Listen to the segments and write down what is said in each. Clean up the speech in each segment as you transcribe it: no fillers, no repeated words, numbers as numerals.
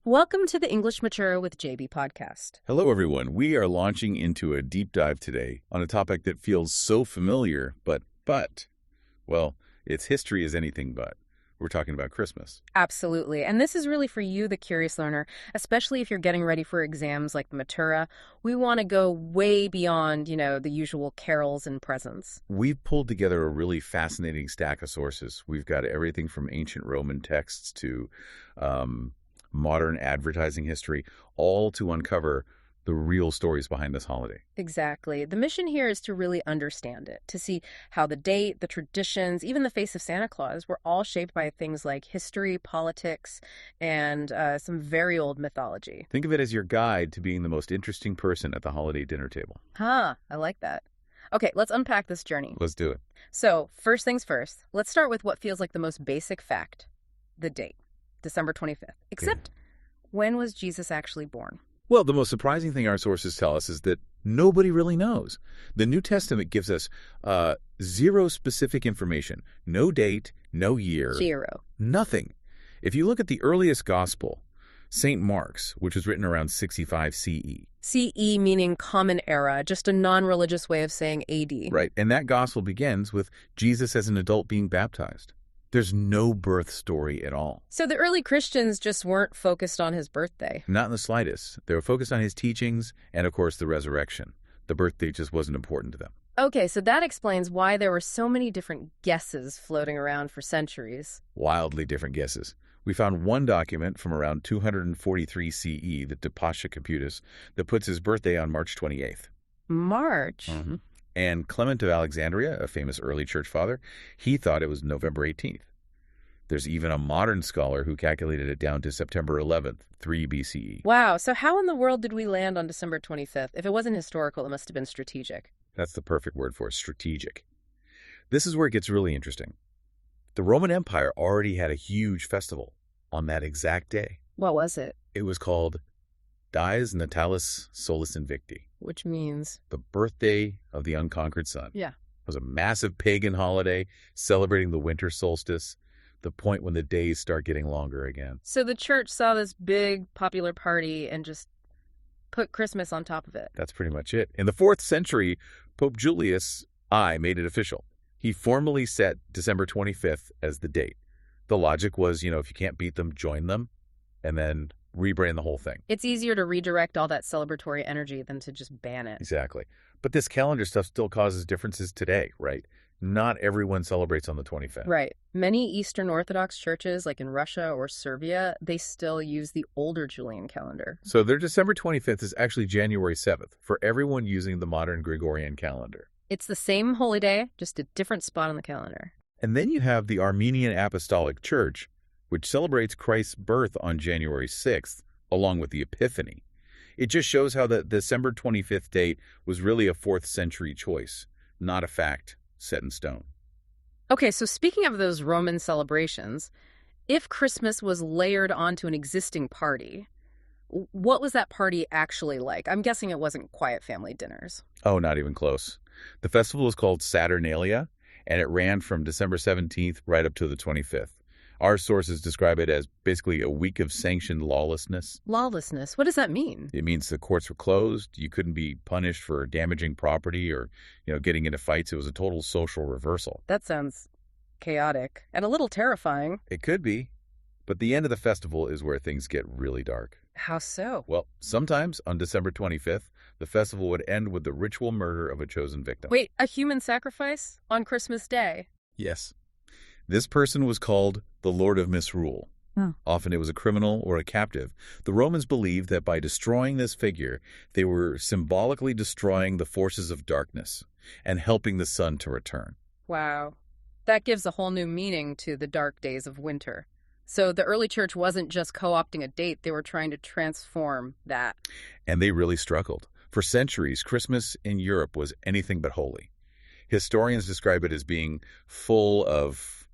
Welcome to the English Matura with JB podcast. Hello, everyone. We are launching into a deep dive today on a topic that feels so familiar, well, its history is anything but. We're talking about Christmas. Absolutely. And this is really for you, the curious learner, especially if you're getting ready for exams like the Matura. We want to go way beyond, the usual carols and presents. We've pulled together a really fascinating stack of sources. We've got everything from ancient Roman texts to modern advertising history, all to uncover the real stories behind this holiday. Exactly. The mission here is to really understand it, to see how the date, the traditions, even the face of Santa Claus were all shaped by things like history, politics, and some very old mythology. Think of it as your guide to being the most interesting person at the holiday dinner table. I like that. Okay, let's unpack this journey. Let's do it. So, first things first, let's start with what feels like the most basic fact, the date, December 25th. Except, when was Jesus actually born? Well, the most surprising thing our sources tell us is that nobody really knows. The New Testament gives us zero specific information. No date, no year. Zero. Nothing. If you look at the earliest gospel, St. Mark's, which was written around 65 CE. CE meaning Common Era, just a non-religious way of saying AD. Right, and that gospel begins with Jesus as an adult being baptized. There's no birth story at all. So the early Christians just weren't focused on his birthday. Not in the slightest. They were focused on his teachings and, of course, the resurrection. The birthday just wasn't important to them. Okay, so that explains why there were so many different guesses floating around for centuries. Wildly different guesses. We found one document from around 243 CE, the Tapasha Computus, that puts his birthday on March 28th. March? Mm-hmm. And Clement of Alexandria, a famous early church father, he thought it was November 18th. There's even a modern scholar who calculated it down to September 11th, 3 BCE. Wow, so how in the world did we land on December 25th? If it wasn't historical, it must have been strategic. That's the perfect word for it, strategic. This is where it gets really interesting. The Roman Empire already had a huge festival on that exact day. What was it? It was called Dies Natalis Solis Invicti. Which means? The birthday of the unconquered sun. Yeah. It was a massive pagan holiday celebrating the winter solstice, the point when the days start getting longer again. So the church saw this big popular party and just put Christmas on top of it. That's pretty much it. In the 4th century, Pope Julius I made it official. He formally set December 25th as the date. The logic was, if you can't beat them, join them, and then rebrand the whole thing. It's easier to redirect all that celebratory energy than to just ban it. Exactly. But this calendar stuff still causes differences today, right? Not everyone celebrates on the 25th. Right. Many Eastern Orthodox churches, like in Russia or Serbia, they still use the older Julian calendar. So their December 25th is actually January 7th for everyone using the modern Gregorian calendar. It's the same holy day, just a different spot on the calendar. And then you have the Armenian Apostolic Church, which celebrates Christ's birth on January 6th, along with the Epiphany. It just shows how the December 25th date was really a 4th century choice, not a fact set in stone. Okay, so speaking of those Roman celebrations, if Christmas was layered onto an existing party, what was that party actually like? I'm guessing it wasn't quiet family dinners. Oh, not even close. The festival is called Saturnalia, and it ran from December 17th right up to the 25th. Our sources describe it as basically a week of sanctioned lawlessness. Lawlessness? What does that mean? It means the courts were closed. You couldn't be punished for damaging property or, getting into fights. It was a total social reversal. That sounds chaotic and a little terrifying. It could be. But the end of the festival is where things get really dark. How so? Well, sometimes on December 25th, the festival would end with the ritual murder of a chosen victim. Wait, a human sacrifice on Christmas Day? Yes. This person was called the Lord of Misrule. Oh. Often it was a criminal or a captive. The Romans believed that by destroying this figure, they were symbolically destroying the forces of darkness and helping the sun to return. Wow. That gives a whole new meaning to the dark days of winter. So the early church wasn't just co-opting a date, they were trying to transform that. And they really struggled. For centuries, Christmas in Europe was anything but holy. Historians describe it as being full of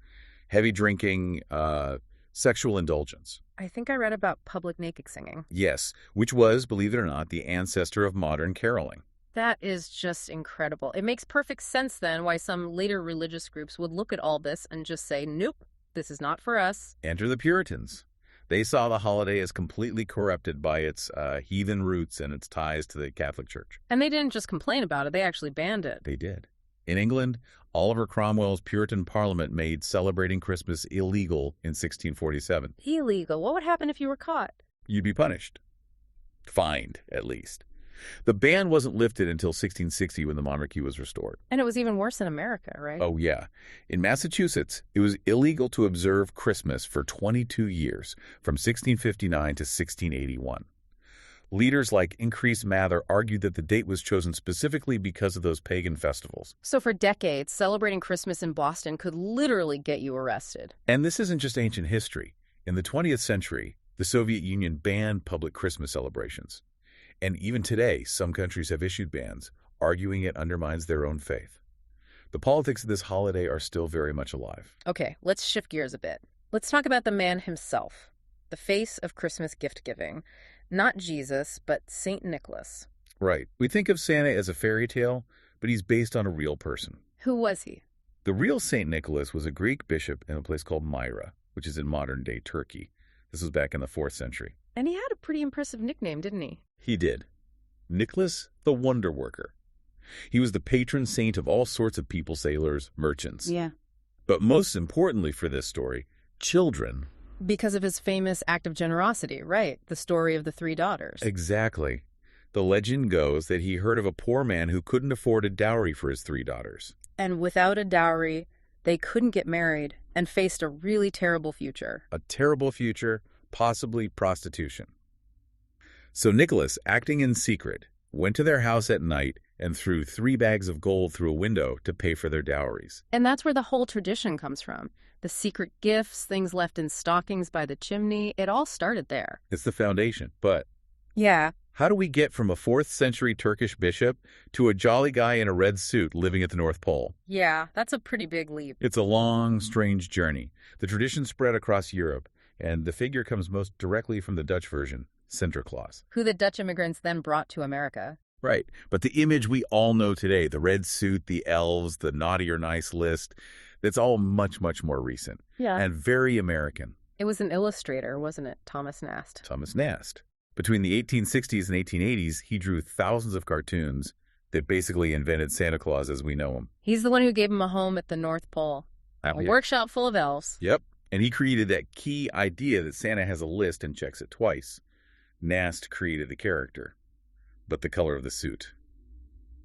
heavy drinking, sexual indulgence. I think I read about public naked singing. Yes, which was, believe it or not, the ancestor of modern caroling. That is just incredible. It makes perfect sense then why some later religious groups would look at all this and just say, nope, this is not for us. Enter the Puritans. They saw the holiday as completely corrupted by its heathen roots and its ties to the Catholic Church. And they didn't just complain about it, they actually banned it. They did. In England, Oliver Cromwell's Puritan Parliament made celebrating Christmas illegal in 1647. Illegal? What would happen if you were caught? You'd be punished. Fined, at least. The ban wasn't lifted until 1660 when the monarchy was restored. And it was even worse in America, right? Oh, yeah. In Massachusetts, it was illegal to observe Christmas for 22 years, from 1659 to 1681. Leaders like Increase Mather argued that the date was chosen specifically because of those pagan festivals. So for decades, celebrating Christmas in Boston could literally get you arrested. And this isn't just ancient history. In the 20th century, the Soviet Union banned public Christmas celebrations. And even today, some countries have issued bans, arguing it undermines their own faith. The politics of this holiday are still very much alive. Okay, let's shift gears a bit. Let's talk about the man himself, the face of Christmas gift-giving. Not Jesus, but St. Nicholas. Right. We think of Santa as a fairy tale, but he's based on a real person. Who was he? The real St. Nicholas was a Greek bishop in a place called Myra, which is in modern-day Turkey. This was back in the 4th century. And he had a pretty impressive nickname, didn't he? He did. Nicholas the Wonder Worker. He was the patron saint of all sorts of people, sailors, merchants. Yeah. But most importantly for this story, children. Because of his famous act of generosity, right? The story of the 3 daughters. Exactly. The legend goes that he heard of a poor man who couldn't afford a dowry for his 3 daughters. And without a dowry, they couldn't get married and faced a really terrible future. A terrible future, possibly prostitution. So Nicholas, acting in secret, went to their house at night and threw 3 bags of gold through a window to pay for their dowries. And that's where the whole tradition comes from. The secret gifts, things left in stockings by the chimney, it all started there. It's the foundation. But Yeah. how do we get from a 4th century Turkish bishop to a jolly guy in a red suit living at the North Pole? Yeah, that's a pretty big leap. It's a long, strange journey. The tradition spread across Europe, and the figure comes most directly from the Dutch version, Sinterklaas. Who the Dutch immigrants then brought to America. Right. But the image we all know today, the red suit, the elves, the naughty or nice list, that's all much, much more recent. Yeah. And very American. It was an illustrator, wasn't it? Thomas Nast. Thomas Nast. Between the 1860s and 1880s, he drew thousands of cartoons that basically invented Santa Claus as we know him. He's the one who gave him a home at the North Pole. A workshop full of elves. Yep. And he created that key idea that Santa has a list and checks it twice. Nast created the character, but the color of the suit.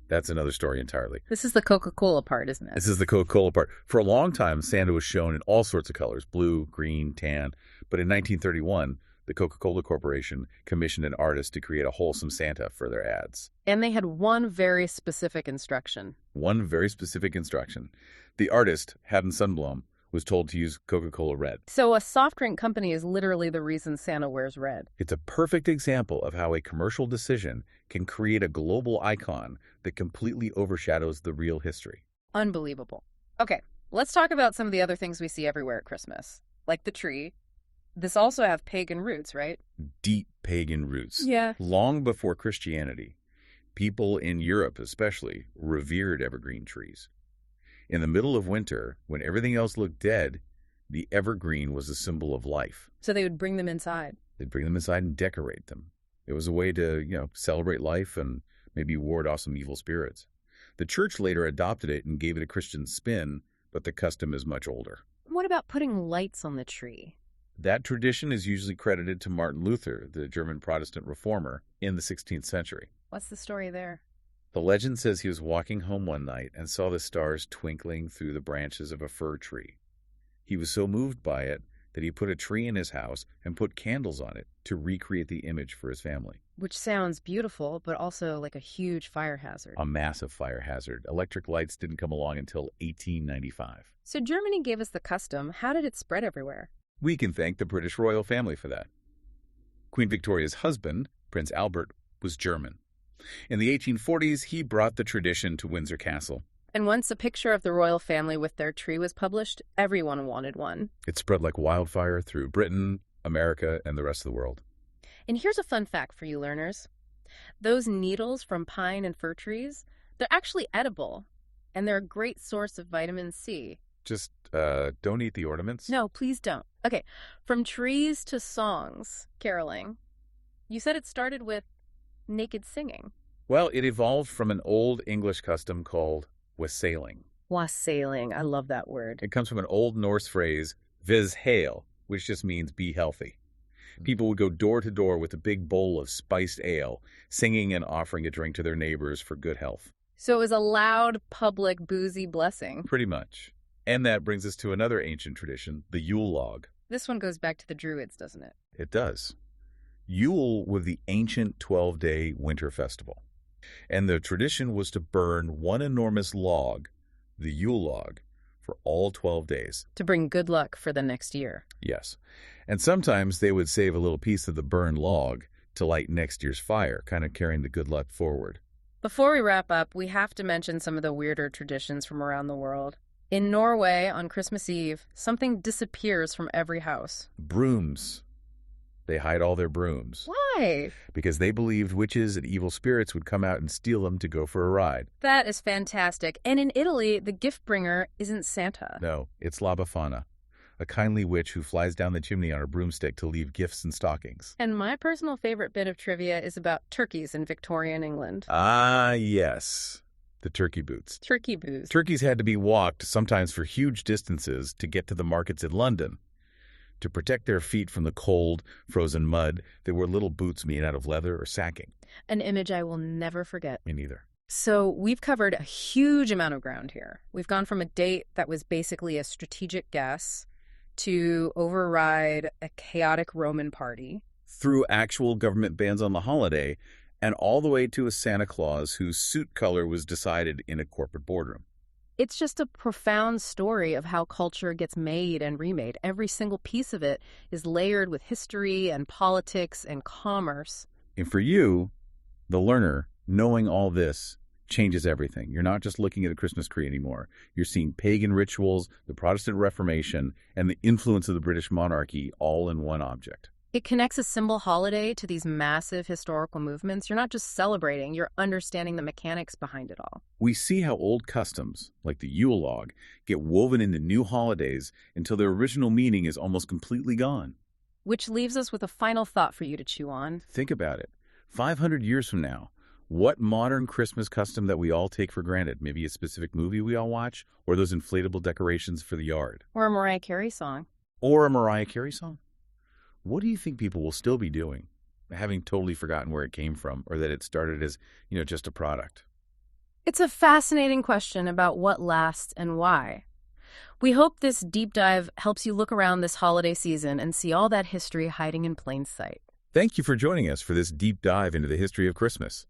That's another story entirely. This is the Coca-Cola part, isn't it? This is the Coca-Cola part. For a long time, Santa was shown in all sorts of colors, blue, green, tan. But in 1931, the Coca-Cola Corporation commissioned an artist to create a wholesome Santa for their ads. And they had one very specific instruction. One very specific instruction. The artist, Haddon Sundblom, was told to use Coca-Cola Red. So a soft drink company is literally the reason Santa wears red. It's a perfect example of how a commercial decision can create a global icon that completely overshadows the real history. Unbelievable. Okay, let's talk about some of the other things we see everywhere at Christmas, like the tree. This also have pagan roots, right? Deep pagan roots. Yeah. Long before Christianity, people in Europe especially revered evergreen trees. In the middle of winter, when everything else looked dead, the evergreen was a symbol of life. So they would bring them inside. They'd bring them inside and decorate them. It was a way to, celebrate life and maybe ward off some evil spirits. The church later adopted it and gave it a Christian spin, but the custom is much older. What about putting lights on the tree? That tradition is usually credited to Martin Luther, the German Protestant reformer, in the 16th century. What's the story there? The legend says he was walking home one night and saw the stars twinkling through the branches of a fir tree. He was so moved by it that he put a tree in his house and put candles on it to recreate the image for his family. Which sounds beautiful, but also like a huge fire hazard. A massive fire hazard. Electric lights didn't come along until 1895. So Germany gave us the custom. How did it spread everywhere? We can thank the British royal family for that. Queen Victoria's husband, Prince Albert, was German. In the 1840s, he brought the tradition to Windsor Castle. And once a picture of the royal family with their tree was published, everyone wanted one. It spread like wildfire through Britain, America, and the rest of the world. And here's a fun fact for you learners. Those needles from pine and fir trees, they're actually edible, and they're a great source of vitamin C. Just don't eat the ornaments? No, please don't. Okay, from trees to songs, caroling. You said it started with naked singing. Well, it evolved from an old English custom called wassailing. Wassailing, I love that word. It comes from an Old Norse phrase, vis hael, which just means be healthy. People would go door to door with a big bowl of spiced ale, singing and offering a drink to their neighbors for good health. So it was a loud, public, boozy blessing. Pretty much. And that brings us to another ancient tradition, the Yule log. This one goes back to the Druids, doesn't it? It does. Yule was the ancient 12-day winter festival. And the tradition was to burn one enormous log, the Yule log, for all 12 days. To bring good luck for the next year. Yes. And sometimes they would save a little piece of the burned log to light next year's fire, kind of carrying the good luck forward. Before we wrap up, we have to mention some of the weirder traditions from around the world. In Norway, on Christmas Eve, something disappears from every house. Brooms. They hide all their brooms. Why? Because they believed witches and evil spirits would come out and steal them to go for a ride. That is fantastic. And in Italy, the gift bringer isn't Santa. No, it's La Befana, a kindly witch who flies down the chimney on a broomstick to leave gifts and stockings. And my personal favorite bit of trivia is about turkeys in Victorian England. Ah, yes. The turkey boots. Turkey boots. Turkeys had to be walked, sometimes for huge distances, to get to the markets in London. To protect their feet from the cold, frozen mud, they wore little boots made out of leather or sacking. An image I will never forget. Me neither. So we've covered a huge amount of ground here. We've gone from a date that was basically a strategic guess to override a chaotic Roman party. Through actual government bans on the holiday, and all the way to a Santa Claus whose suit color was decided in a corporate boardroom. It's just a profound story of how culture gets made and remade. Every single piece of it is layered with history and politics and commerce. And for you, the learner, knowing all this changes everything. You're not just looking at a Christmas tree anymore. You're seeing pagan rituals, the Protestant Reformation, and the influence of the British monarchy all in one object. It connects a symbol holiday to these massive historical movements. You're not just celebrating, you're understanding the mechanics behind it all. We see how old customs, like the Yule log, get woven into new holidays until their original meaning is almost completely gone. Which leaves us with a final thought for you to chew on. Think about it. 500 years from now, what modern Christmas custom that we all take for granted, maybe a specific movie we all watch, or those inflatable decorations for the yard? Or a Mariah Carey song. Or a Mariah Carey song? What do you think people will still be doing, having totally forgotten where it came from or that it started as, just a product? It's a fascinating question about what lasts and why. We hope this deep dive helps you look around this holiday season and see all that history hiding in plain sight. Thank you for joining us for this deep dive into the history of Christmas.